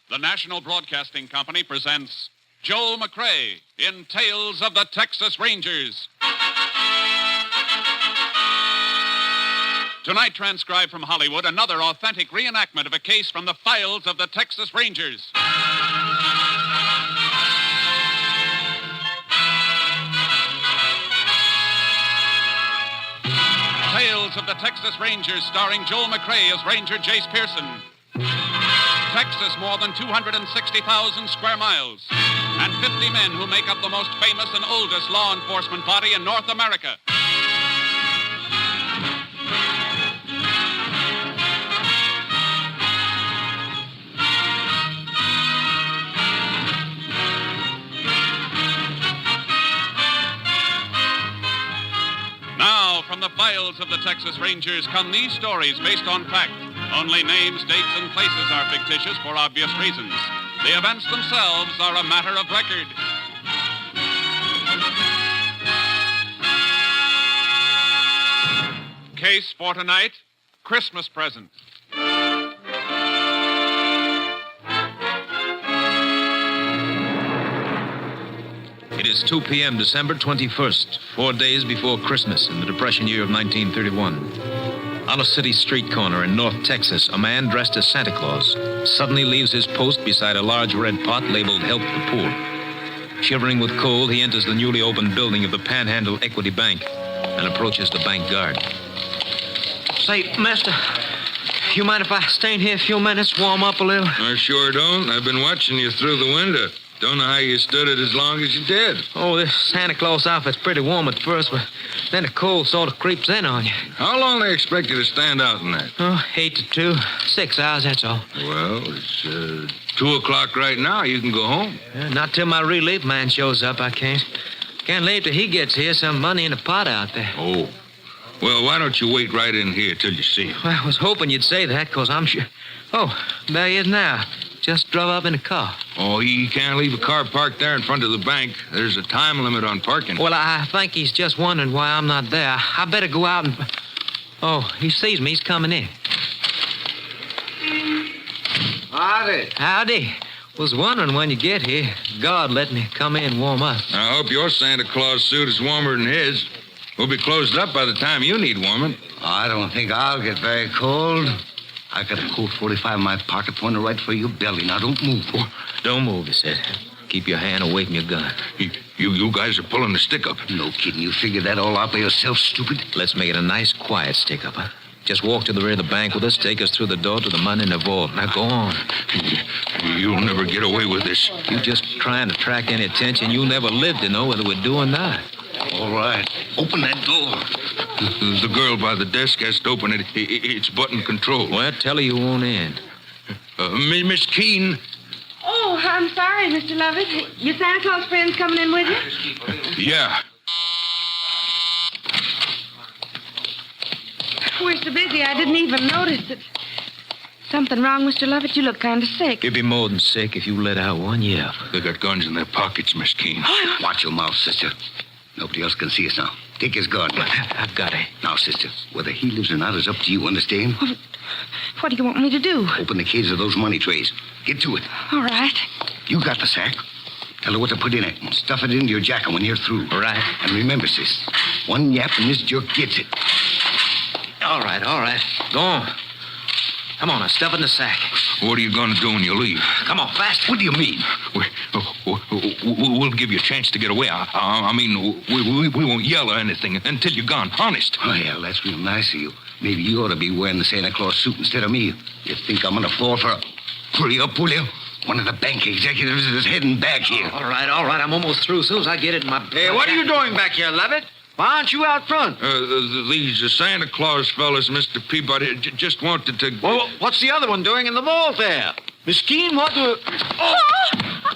The National Broadcasting Company presents Joe McCrae in Tales of the Texas Rangers. Tonight, transcribed from Hollywood, another authentic reenactment of a case from the files of the Texas Rangers. Tales of the Texas Rangers, starring Joel McCrae as Ranger Jace Pearson. Texas, more than 260,000 square miles, and 50 men who make up the most famous and oldest law enforcement body in North America. Now, from the files of the Texas Rangers come these stories based on fact. Only names, dates, and places are fictitious for obvious reasons. The events themselves are a matter of record. Case for tonight, Christmas present. It is 2 p.m., December 21st, 4 days before Christmas in the Depression year of 1931. On a city street corner in North Texas, a man dressed as Santa Claus suddenly leaves his post beside a large red pot labeled Help the Poor. Shivering with cold, he enters the newly opened building of the Panhandle Equity Bank and approaches the bank guard. Say, mister, you mind if I stay in here a few minutes, warm up a little? I sure don't. I've been watching you through the window. Don't know how you stood it as long as you did. Oh, this Santa Claus outfit's pretty warm at first, but then the cold sort of creeps in on you. How long they expect you to stand out in that? Oh, 8 to 2. 6 hours, that's all. Well, it's 2 o'clock right now. You can go home. Not till my relief man shows up, I can't. Can't leave till he gets here. Some money in the pot out there. Oh. Well, why don't you wait right in here till you see him? Well, I was hoping you'd say that, because I'm sure... Oh, there he is now. Just drove up in a car. Oh, he can't leave a car parked there in front of the bank. There's a time limit on parking. Well, I think he's just wondering why I'm not there. I better go out and... Oh, he sees me. He's coming in. Howdy. Howdy. Was wondering when you get here. God let me come in and warm up. I hope your Santa Claus suit is warmer than his. We'll be closed up by the time you need warming. I don't think I'll get very cold. I got a Colt 45 in my pocket, pointed right for your belly. Now, don't move. Oh, don't move, he said. Keep your hand away from your gun. You guys are pulling the stick up. No kidding. You figured that all out by yourself, stupid? Let's make it a nice, quiet stick-up, huh? Just walk to the rear of the bank with us, take us through the door to the money in the vault. Now, go on. You'll never get away with this. You just trying to attract any attention. You'll never live to know whether we're doing or not. All right. Open that door. The girl by the desk has to open it. It's button control. Well, tell her you won't in. Miss Keene. Oh, I'm sorry, Mr. Lovett. Your Santa Claus friend's coming in with you? Yeah. We're so busy I didn't even notice it. Something wrong, Mr. Lovett? You look kind of sick. You'd be more than sick if you let out one yell. They got guns in their pockets, Miss Keene. Watch your mouth, sister. Nobody else can see us now. Take his gun. I've got it. Now, sister, whether he lives or not is up to you, understand? What do you want me to do? Open the cage of those money trays. Get to it. All right. You got the sack. Tell her what to put in it and stuff it into your jacket when you're through. All right. And remember, sis, one yap and this jerk gets it. All right. Go on. Come on, now, stuff it in the sack. What are you going to do when you leave? Come on, fast. What do you mean? We'll give you a chance to get away. I mean, we won't yell or anything until you're gone. Honest. Oh, yeah, that's real nice of you. Maybe you ought to be wearing the Santa Claus suit instead of me. You think I'm going to fall for a... Hurry up, will you? One of the bank executives is heading back here. All right. I'm almost through. As soon as I get it in my... Hey, what are you doing back here, Lovett? Why aren't you out front? These Santa Claus fellas, Mr. Peabody, just wanted to... Well, what's the other one doing in the vault there? Miss Keene, what the... Oh!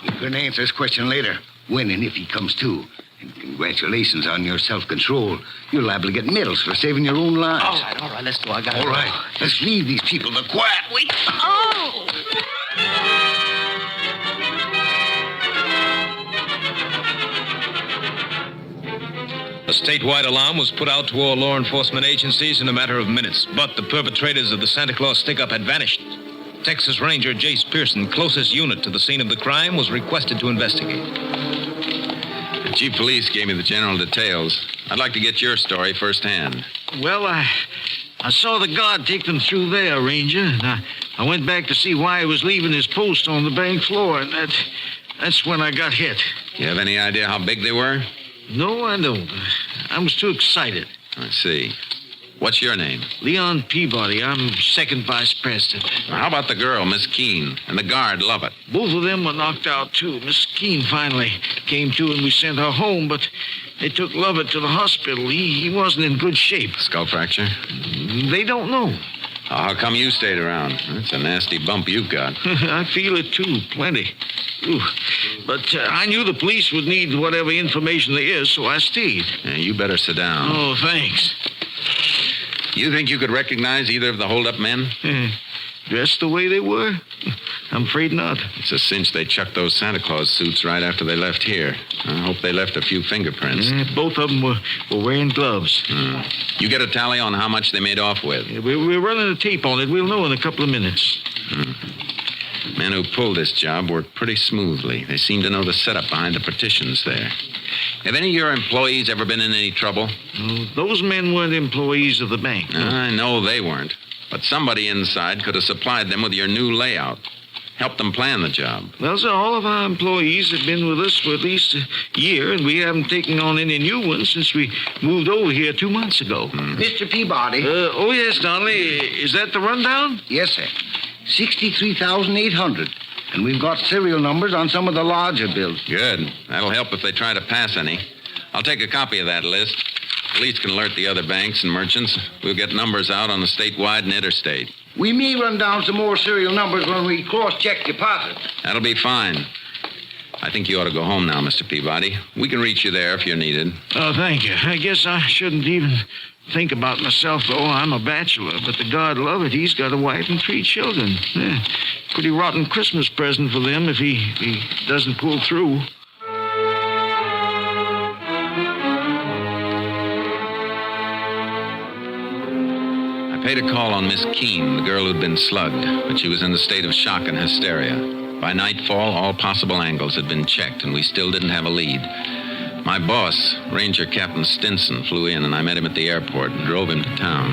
You're going to answer this question later, when and if he comes to. And congratulations on your self-control. You're liable to get medals for saving your own lives. All right, let's go. I got it. All right, let's leave these people to quiet. Wait. Oh! A statewide alarm was put out to all law enforcement agencies in a matter of minutes, but the perpetrators of the Santa Claus stick-up had vanished. Texas Ranger Jace Pearson, closest unit to the scene of the crime, was requested to investigate. The chief police gave me the general details. I'd like to get your story firsthand. Well, I saw the guard take them through there, Ranger. And I went back to see why he was leaving his post on the bank floor, and that's when I got hit. You have any idea how big they were? No, I don't. I was too excited. I see. What's your name? Leon Peabody. I'm second vice president. Now, how about the girl, Miss Keene, and the guard, Lovett? Both of them were knocked out, too. Miss Keene finally came to, and we sent her home, but they took Lovett to the hospital. He wasn't in good shape. Skull fracture? They don't know. How come you stayed around? That's a nasty bump you've got. I feel it, too. Plenty. Ooh. But I knew the police would need whatever information there is, so I stayed. Yeah, you better sit down. Oh, thanks. You think you could recognize either of the hold-up men? Dressed the way they were? I'm afraid not. It's a cinch they chucked those Santa Claus suits right after they left here. I hope they left a few fingerprints. Both of them were wearing gloves. You get a tally on how much they made off with? We're running a tape on it. We'll know in a couple of minutes. Men who pulled this job worked pretty smoothly. They seem to know the setup behind the partitions there. Have any of your employees ever been in any trouble? Those men weren't employees of the bank. I know they weren't. But somebody inside could have supplied them with your new layout. Helped them plan the job. Well, sir, all of our employees have been with us for at least a year, and we haven't taken on any new ones since we moved over here 2 months ago. Mr. Peabody. Oh, yes, Donnelly. Is that the rundown? Yes, sir. 63,800. And we've got serial numbers on some of the larger bills. Good. That'll help if they try to pass any. I'll take a copy of that list. Police can alert the other banks and merchants. We'll get numbers out on the statewide and interstate. We may run down some more serial numbers when we cross-check deposits. That'll be fine. I think you ought to go home now, Mr. Peabody. We can reach you there if you're needed. Oh, thank you. I guess I shouldn't even think about myself, though. I'm a bachelor, but the God love it, he's got a wife and 3 children. Pretty rotten Christmas present for them if he doesn't pull through. I paid a call on Miss Keene, the girl who'd been slugged, but she was in a state of shock and hysteria. By nightfall, all possible angles had been checked, and we still didn't have a lead. My boss, Ranger Captain Stinson, flew in, and I met him at the airport and drove him to town.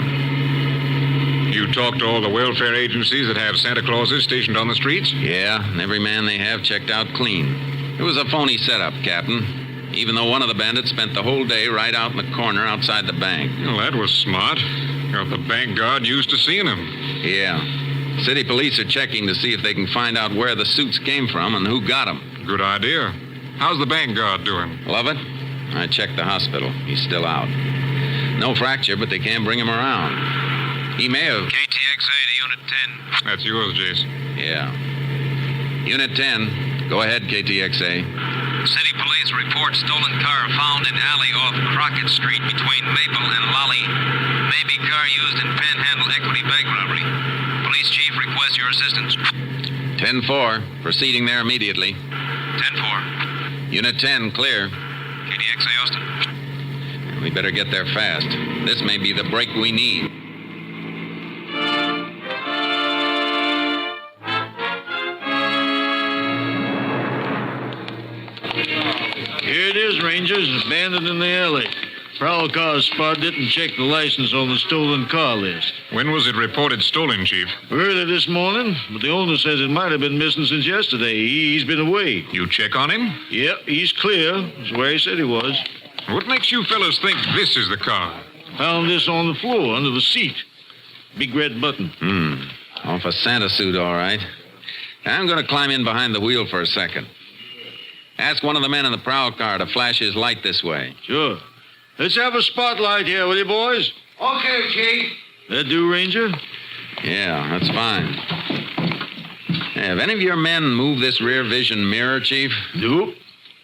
You talked to all the welfare agencies that have Santa Clauses stationed on the streets? Yeah, and every man they have checked out clean. It was a phony setup, Captain, even though one of the bandits spent the whole day right out in the corner outside the bank. Well, that was smart. Got the bank guard used to seeing him. Yeah. City police are checking to see if they can find out where the suits came from and who got them. Good idea. How's the bank guard doing? Lovett? I checked the hospital. He's still out. No fracture, but they can't bring him around. He may have... KTXA to Unit 10. That's yours, Jason. Yeah. Unit 10. Go ahead, KTXA. City police report stolen car found in alley off Crockett Street between Maple and Lolly. Maybe car used in Panhandle equity bank robbery. Police chief requests your assistance. 10-4. Proceeding there immediately. 10-4. Unit 10, clear. KTXA Austin. We better get there fast. This may be the break we need. Here it is, Rangers, abandoned in the alley. Prowl car spotted it and checked the license on the stolen car list. When was it reported stolen, Chief? Early this morning, but the owner says it might have been missing since yesterday. He's been away. You check on him? Yep, he's clear. That's where he said he was. What makes you fellas think this is the car? Found this on the floor, under the seat. Big red button. Off a Santa suit, all right. I'm going to climb in behind the wheel for a second. Ask one of the men in the prowl car to flash his light this way. Sure. Let's have a spotlight here, will you, boys? Okay, Chief. That do, Ranger? Yeah, that's fine. Hey, have any of your men moved this rear vision mirror, Chief? Nope.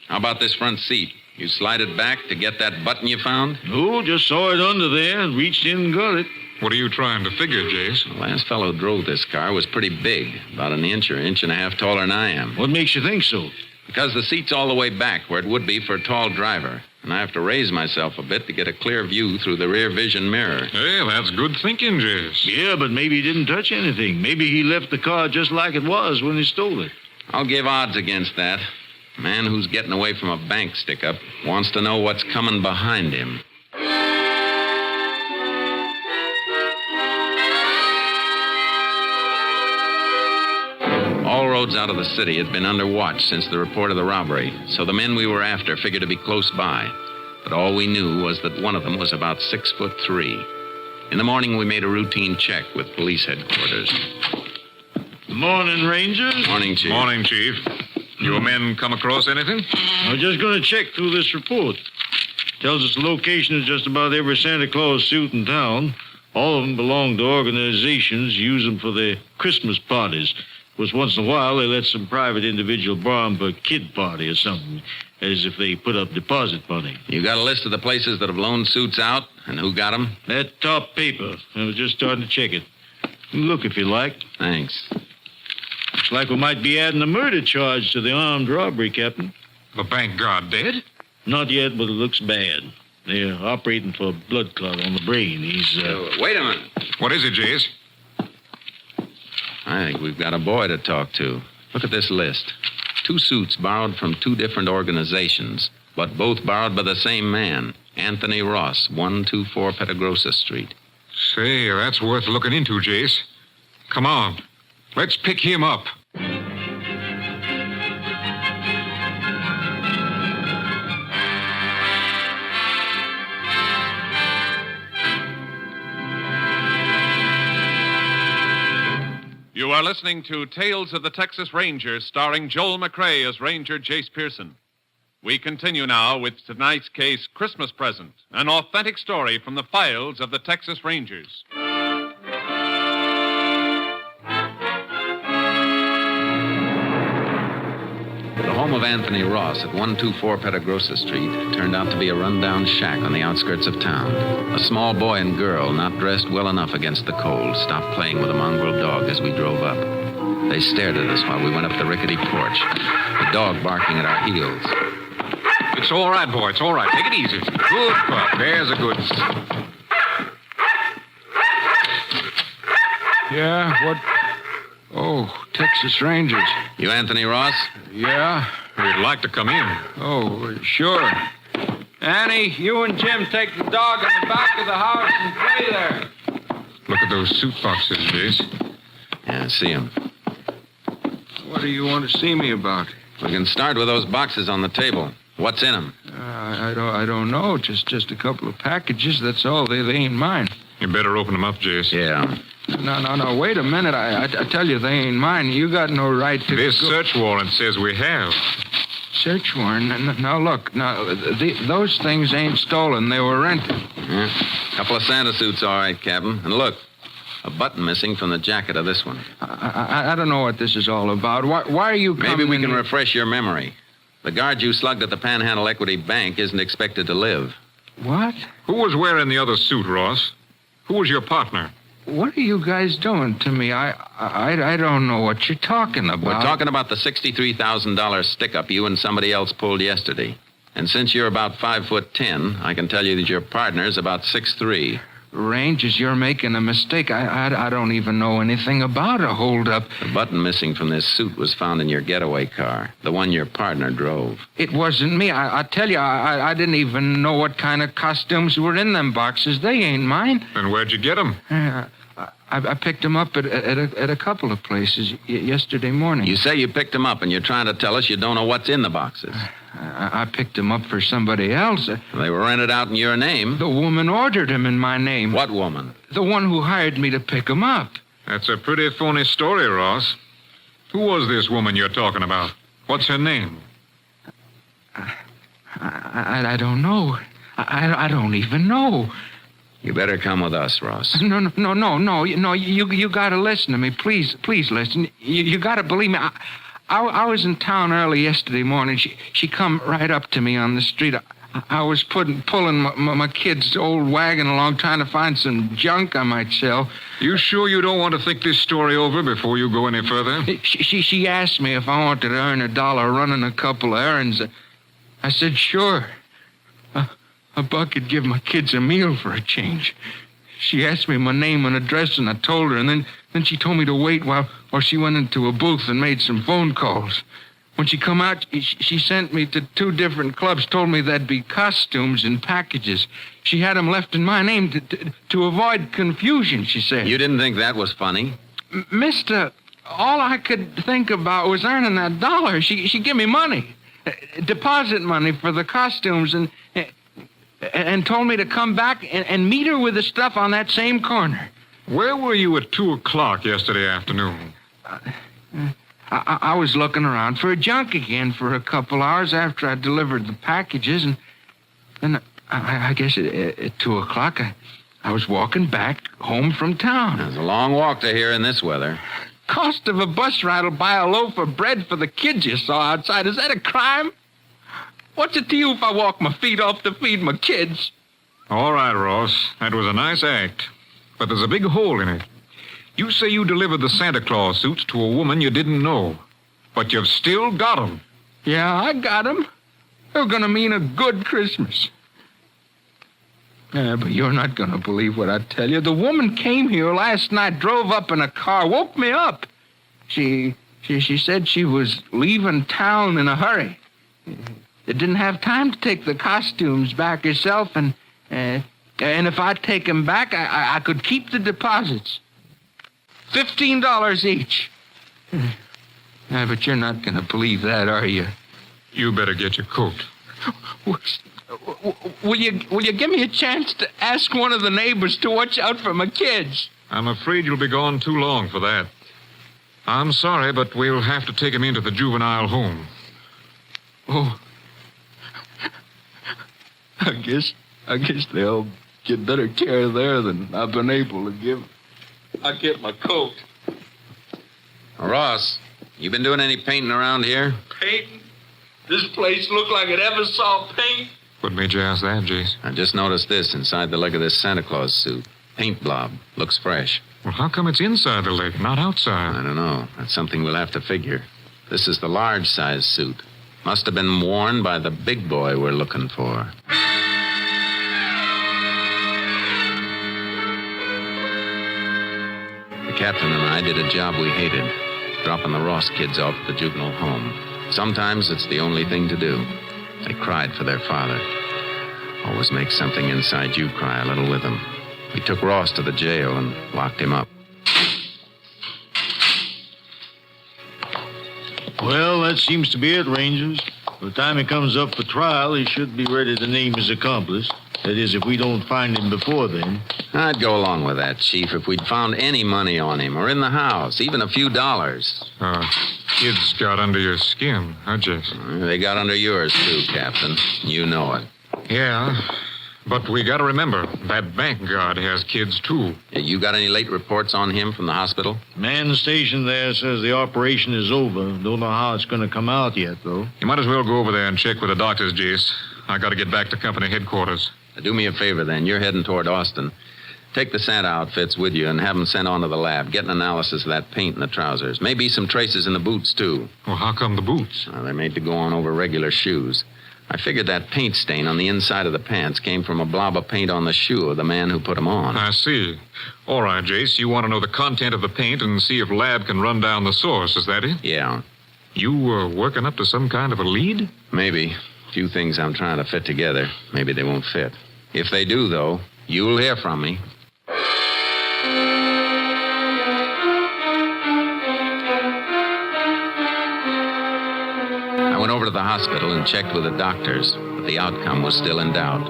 How about this front seat? You slide it back to get that button you found? No, just saw it under there and reached in and got it. What are you trying to figure, Jace? The last fellow who drove this car was pretty big, about an inch or inch and a half taller than I am. What makes you think so? Because the seat's all the way back where it would be for a tall driver. and I have to raise myself a bit to get a clear view through the rear vision mirror. Hey, that's good thinking, Jace. Yeah, but maybe he didn't touch anything. Maybe he left the car just like it was when he stole it. I'll give odds against that. A man who's getting away from a bank stick-up wants to know what's coming behind him. All roads out of the city had been under watch since the report of the robbery, so the men we were after figured to be close by. But all we knew was that one of them was about 6'3". In the morning, we made a routine check with police headquarters. Morning, Rangers. Morning, Chief. Morning, Chief. Your men come across anything? I'm just going to check through this report. Tells us the location of just about every Santa Claus suit in town. All of them belong to organizations, use them for their Christmas parties. Of course, once in a while, they let some private individual borrow them for a kid party or something, as if they put up deposit money. You got a list of the places that have loaned suits out and who got them? That top paper. I was just starting to check it. Look if you like. Thanks. Looks like we might be adding a murder charge to the armed robbery, Captain. The bank guard dead? Not yet, but it looks bad. They're operating for a blood clot on the brain. He's, Wait a minute. What is it, Jace? I think we've got a boy to talk to. Look at this list. 2 suits borrowed from 2 different organizations, but both borrowed by the same man, Anthony Ross, 124 Petagrosa Street. Say, that's worth looking into, Jace. Come on. Let's pick him up. You are listening to Tales of the Texas Rangers, starring Joel McCrea as Ranger Jace Pearson. We continue now with tonight's case, Christmas Present, an authentic story from the files of the Texas Rangers. The home of Anthony Ross at 124 Petagrosa Street turned out to be a rundown shack on the outskirts of town. A small boy and girl, not dressed well enough against the cold, stopped playing with a mongrel dog as we drove up. They stared at us while we went up the rickety porch, the dog barking at our heels. It's all right, boy. It's all right. Take it easy. Good pup. There's a good... Yeah, what? Oh, Texas Rangers. You Anthony Ross? Yeah? We'd like to come in. Oh, sure. Annie, you and Jim take the dog in the back of the house and play there. Look at those suit boxes, Jace. Yeah, see him. What do you want to see me about? We can start with those boxes on the table. What's in them? I don't know. Just a couple of packages. That's all. They ain't mine. You better open them up, Jace. Yeah. No. Wait a minute. I tell you, they ain't mine. You got no right to... This search warrant says we have. Search warrant? Now, look. Those things ain't stolen. They were rented. Yeah. Couple of Santa suits, all right, Captain. And look, a button missing from the jacket of this one. I don't know what this is all about. Why are you coming... Maybe we can refresh your memory. The guard you slugged at the Panhandle Equity Bank isn't expected to live. What? Who was wearing the other suit, Ross? Who was your partner? What are you guys doing to me? I don't know what you're talking about. We're talking about the $63,000 stick-up you and somebody else pulled yesterday. And since you're about 5'10", I can tell you that your partner's about 6'3". Rangers, you're making a mistake. I don't even know anything about a holdup. The button missing from this suit was found in your getaway car, the one your partner drove. It wasn't me. I tell you, I didn't even know what kind of costumes were in them boxes. They ain't mine. And where'd you get them? I picked them up at a couple of places yesterday morning. You say you picked them up, and you're trying to tell us you don't know what's in the boxes. I picked them up for somebody else. They were rented out in your name. The woman ordered them in my name. What woman? The one who hired me to pick them up. That's a pretty phony story, Ross. Who was this woman you're talking about? What's her name? I don't know. I don't even know. You better come with us, Ross. No. You got to listen to me. Please listen. You got to believe me. I was in town early yesterday morning. She come right up to me on the street. I was pulling my kid's old wagon along, trying to find some junk I might sell. You sure you don't want to think this story over before you go any further? She asked me if I wanted to earn $1 running a couple of errands. I said, sure. $1 could give my kids a meal for a change. She asked me my name and address, and I told her, and then she told me to wait while she went into a booth and made some phone calls. When she come out, she sent me to 2 different clubs, told me there'd be costumes and packages. She had them left in my name to avoid confusion, she said. You didn't think that was funny? Mister, all I could think about was earning that $1. She gave me money, deposit money for the costumes, and told me to come back and meet her with the stuff on that same corner. Where were you at 2 o'clock yesterday afternoon? I was looking around for a junk again for a couple hours after I delivered the packages, and then I guess at 2 o'clock I was walking back home from town. It's a long walk to here in this weather. Cost of a bus ride will buy a loaf of bread for the kids you saw outside. Is that a crime? What's it to you if I walk my feet off to feed my kids? All right, Ross. That was a nice act. But there's a big hole in it. You say you delivered the Santa Claus suits to a woman you didn't know. But you've still got 'em. Yeah, I got 'em. They're going to mean a good Christmas. But you're not going to believe what I tell you. The woman came here last night, drove up in a car, woke me up. She said she was leaving town in a hurry. They didn't have time to take the costumes back herself, and if I'd take them back, I could keep the deposits. $15 each. But you're not going to believe that, are you? You better get your coat. Will you give me a chance to ask one of the neighbors to watch out for my kids? I'm afraid you'll be gone too long for that. I'm sorry, but we'll have to take him into the juvenile home. Oh. I guess they'll get better care there than I've been able to give. I'll get my coat. Ross, you been doing any painting around here? Painting? This place looked like it ever saw paint. What made you ask that, Jace? I just noticed this inside the leg of this Santa Claus suit. Paint blob. Looks fresh. Well, how come it's inside the leg, not outside? I don't know. That's something we'll have to figure. This is the large size suit. Must have been worn by the big boy we're looking for. The captain and I did a job we hated, dropping the Ross kids off at the juvenile home. Sometimes it's the only thing to do. They cried for their father. Always makes something inside you cry a little with them. We took Ross to the jail and locked him up. Well, that seems to be it, Rangers. By the time he comes up for trial, he should be ready to name his accomplice. That is, if we don't find him before then. I'd go along with that, Chief, if we'd found any money on him or in the house, even a few dollars. Kids got under your skin, huh, Jason? They got under yours, too, Captain. You know it. Yeah, but we got to remember, that bank guard has kids, too. You got any late reports on him from the hospital? Man stationed there says the operation is over. Don't know how it's going to come out yet, though. You might as well go over there and check with the doctors, Jace. I got to get back to company headquarters. Do me a favor, then. You're heading toward Austin. Take the Santa outfits with you and have them sent on to the lab. Get an analysis of that paint in the trousers. Maybe some traces in the boots, too. Well, how come the boots? They're made to go on over regular shoes. I figured that paint stain on the inside of the pants came from a blob of paint on the shoe of the man who put them on. I see. All right, Jace, you want to know the content of the paint and see if lab can run down the source, is that it? Yeah. You working up to some kind of a lead? Maybe. Few things I'm trying to fit together. Maybe they won't fit. If they do, though, you'll hear from me. I went over to the hospital and checked with the doctors, but the outcome was still in doubt.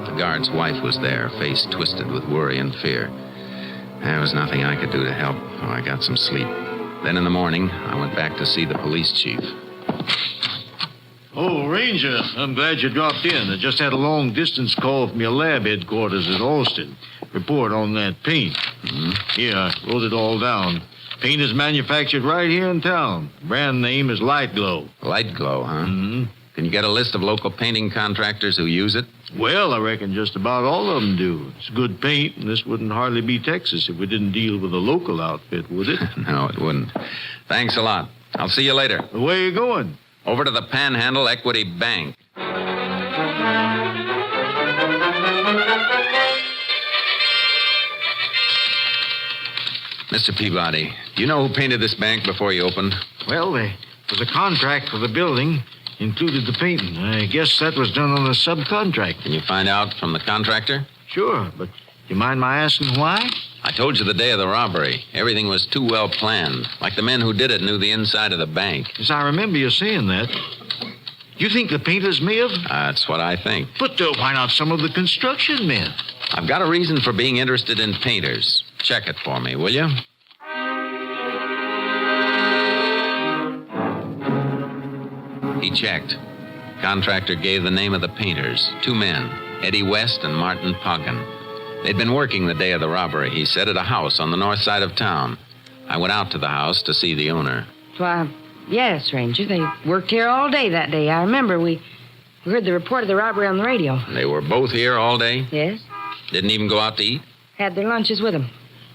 The guard's wife was there, face twisted with worry and fear. There was nothing I could do to help, so I got some sleep. Then in the morning, I went back to see the police chief. Oh, Ranger, I'm glad you dropped in. I just had a long-distance call from your lab headquarters at Austin. Report on that paint. Here, I wrote it all down. Paint is manufactured right here in town. Brand name is Light Glow. Light Glow, huh? Mm-hmm. Can you get a list of local painting contractors who use it? Well, I reckon just about all of them do. It's good paint, and this wouldn't hardly be Texas if we didn't deal with a local outfit, would it? No, it wouldn't. Thanks a lot. I'll see you later. Where you going? Over to the Panhandle Equity Bank. Mr. Peabody, do you know who painted this bank before he opened? Well, there was a contract for the building, included the painting. I guess that was done on a subcontract. Can you find out from the contractor? Sure, but do you mind my asking why? I told you the day of the robbery. Everything was too well planned. Like the men who did it knew the inside of the bank. Yes, I remember you saying that. You think the painters may have? That's what I think. But why not some of the construction men? I've got a reason for being interested in painters. Check it for me, will you? He checked. Contractor gave the name of the painters. 2 men, Eddie West and Martin Poggin. They'd been working the day of the robbery, he said, at a house on the north side of town. I went out to the house to see the owner. Why, yes, Ranger. They worked here all day that day. I remember we heard the report of the robbery on the radio. They were both here all day? Yes. Didn't even go out to eat? Had their lunches with them.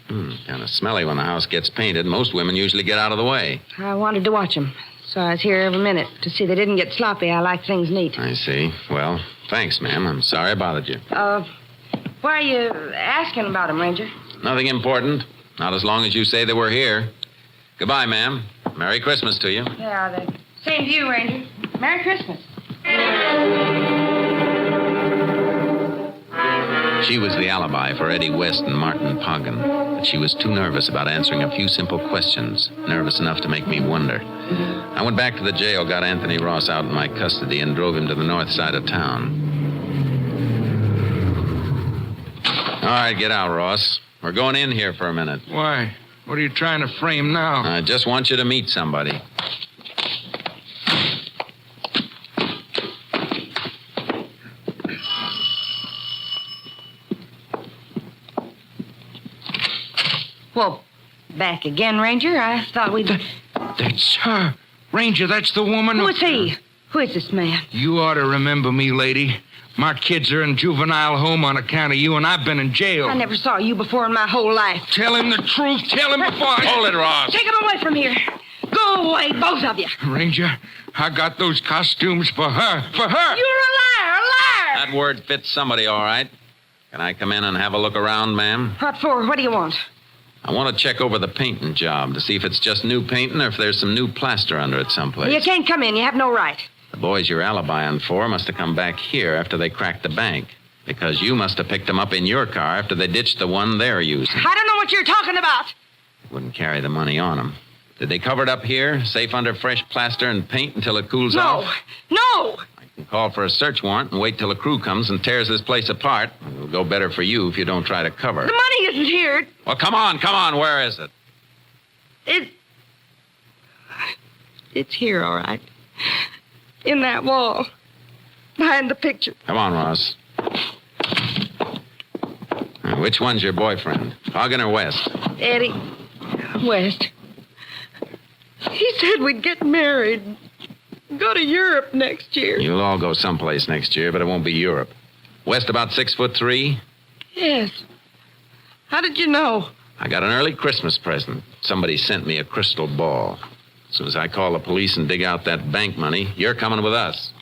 Kind of smelly when the house gets painted. Most women usually get out of the way. I wanted to watch them, so I was here every minute to see they didn't get sloppy. I like things neat. I see. Well, thanks, ma'am. I'm sorry I bothered you. Why are you asking about them, Ranger? Nothing important. Not as long as you say they were here. Goodbye, ma'am. Merry Christmas to you. Yeah, the same to you, Ranger. Merry Christmas. She was the alibi for Eddie West and Martin Poggin, but she was too nervous about answering a few simple questions, nervous enough to make me wonder. I went back to the jail, got Anthony Ross out in my custody, and drove him to the north side of town. All right, get out, Ross. We're going in here for a minute. Why? What are you trying to frame now? I just want you to meet somebody. Whoa. Back again, Ranger? I thought we'd... That's her. Ranger, that's the woman. Who is he? Who is this man? You ought to remember me, lady. My kids are in juvenile home on account of you, and I've been in jail. I never saw you before in my whole life. Tell him the truth. Tell him before I... Hold it, Ross. Take him away from here. Go away, both of you. Ranger, I got those costumes for her. For her. You're a liar, a liar. That word fits somebody, all right. Can I come in and have a look around, ma'am? What for? What do you want? I want to check over the painting job to see if it's just new painting or if there's some new plaster under it someplace. You can't come in. You have no right. The boys you're alibying for must have come back here after they cracked the bank, because you must have picked them up in your car after they ditched the one they're using. I don't know what you're talking about. Wouldn't carry the money on them. Did they cover it up here, safe under fresh plaster and paint until it cools off? No. I can call for a search warrant and wait till a crew comes and tears this place apart. It'll go better for you if you don't try to cover it. The money isn't here. Well, come on. Where is it? It's here, all right. In that wall. Behind the picture. Come on, Ross. Which one's your boyfriend, Poggin or West? Eddie West. He said we'd get married. Go to Europe next year. You'll all go someplace next year, but it won't be Europe. West about 6'3". Yes. How did you know? I got an early Christmas present. Somebody sent me a crystal ball. As soon as I call the police and dig out that bank money, you're coming with us.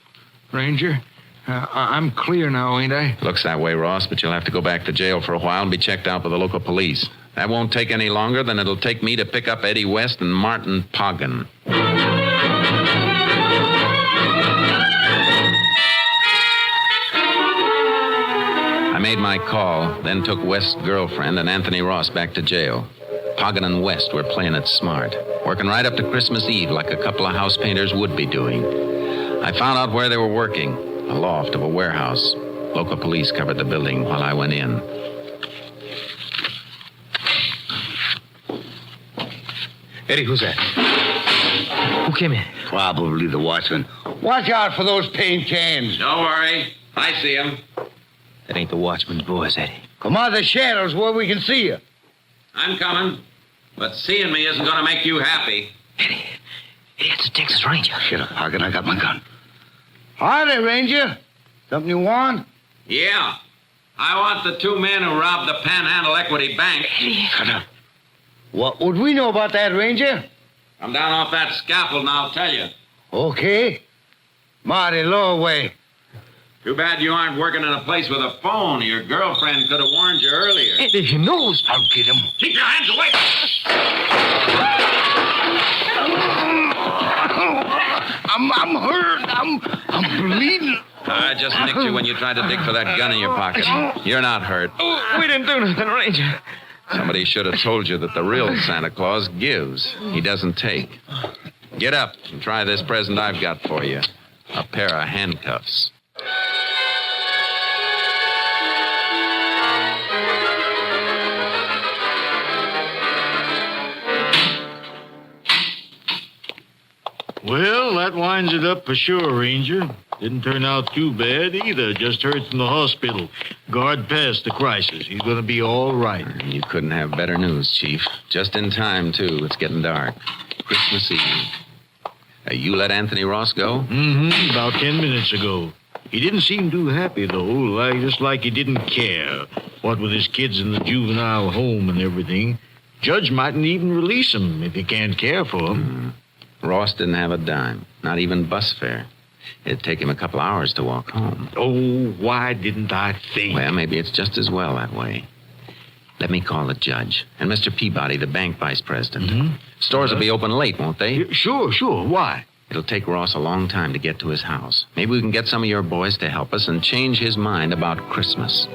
Ranger, I'm clear now, ain't I? Looks that way, Ross, but you'll have to go back to jail for a while and be checked out by the local police. That won't take any longer than it'll take me to pick up Eddie West and Martin Poggin. I made my call, then took West's girlfriend and Anthony Ross back to jail. Poggin and West were playing it smart, working right up to Christmas Eve like a couple of house painters would be doing. I found out where they were working, a loft of a warehouse. Local police covered the building while I went in. Eddie, who's that? Who came in? Probably the watchman. Watch out for those paint cans. Don't worry. I see him. That ain't the watchman's boys, Eddie. Come out of the shadows where we can see you. I'm coming. But seeing me isn't going to make you happy. Eddie, it's a Texas Ranger. Shut up, Poggin. I got my gun. Howdy, Ranger. Something you want? Yeah. I want the 2 men who robbed the Panhandle Equity Bank. Shut up. What would we know about that, Ranger? Come down off that scaffold and I'll tell you. Okay. Marty, lower away. Too bad you aren't working in a place with a phone. Your girlfriend could have warned you earlier. He knows. I'll get him. Keep your hands away! I'm hurt. I'm bleeding. I just nicked you when you tried to dig for that gun in your pocket. You're not hurt. We didn't do nothing, Ranger. Somebody should have told you that the real Santa Claus gives. He doesn't take. Get up and try this present I've got for you. A pair of handcuffs. Well, that winds it up for sure, Ranger. Didn't turn out too bad either. Just heard from the hospital. Guard passed the crisis. He's going to be all right. You couldn't have better news, Chief. Just in time, too. It's getting dark. Christmas Eve. You let Anthony Ross go? Mm-hmm. About 10 minutes ago. He didn't seem too happy, though. Just like he didn't care. What with his kids in the juvenile home and everything. Judge mightn't even release him if he can't care for him. Ross didn't have a dime. Not even bus fare. It'd take him a couple hours to walk home. Oh, why didn't I think? Well, maybe it's just as well that way. Let me call the judge. And Mr. Peabody, the bank vice president. Mm-hmm. Stores will be open late, won't they? Sure. Why? It'll take Ross a long time to get to his house. Maybe we can get some of your boys to help us and change his mind about Christmas.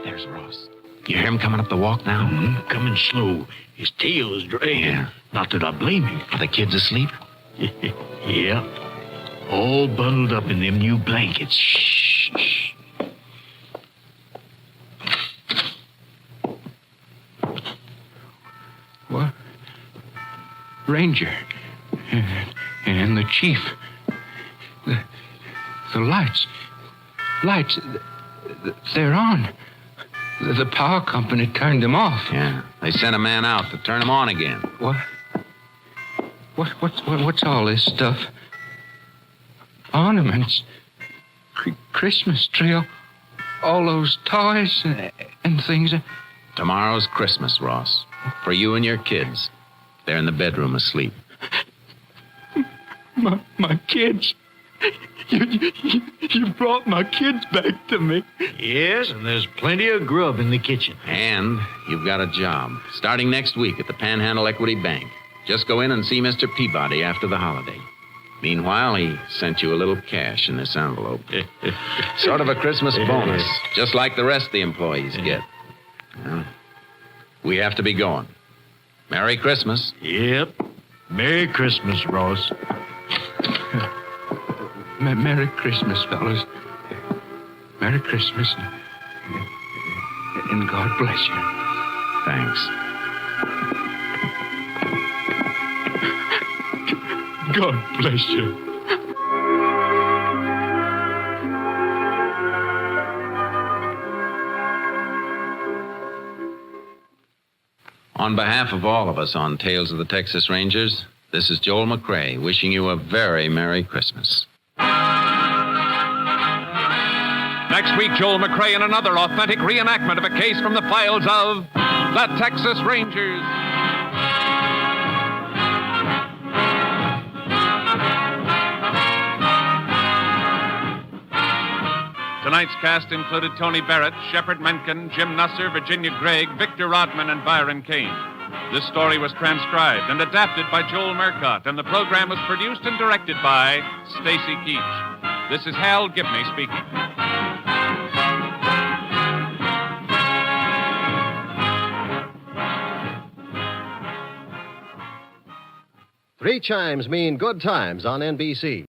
There's Ross. You hear him coming up the walk now? Mm-hmm. Coming slow. His tail is dragging. Yeah. Not that I blame him. Are the kids asleep? Yeah. All bundled up in them new blankets. Shh. What? Ranger. And the chief. The lights. They're on. The power company turned them off. Yeah. They sent a man out to turn them on again. What? What's all this stuff? Ornaments. Christmas tree. All those toys and things. Tomorrow's Christmas, Ross. For you and your kids. They're in the bedroom asleep. My kids. You brought my kids back to me. Yes, and there's plenty of grub in the kitchen. And you've got a job. Starting next week at the Panhandle Equity Bank. Just go in and see Mr. Peabody after the holiday. Meanwhile, he sent you a little cash in this envelope. Sort of a Christmas bonus, just like the rest of the employees get. Well, we have to be going. Merry Christmas. Yep. Merry Christmas, Ross. Merry Christmas, fellas. Merry Christmas. And God bless you. Thanks. God bless you. On behalf of all of us on Tales of the Texas Rangers, this is Joel McCrae wishing you a very Merry Christmas. Next week, Joel McCrae in another authentic reenactment of a case from the files of the Texas Rangers. Tonight's cast included Tony Barrett, Shepard Menken, Jim Nusser, Virginia Gregg, Victor Rodman, and Byron Kane. This story was transcribed and adapted by Joel Murcott, and the program was produced and directed by Stacy Keach. This is Hal Gibney speaking. Three chimes mean good times on NBC.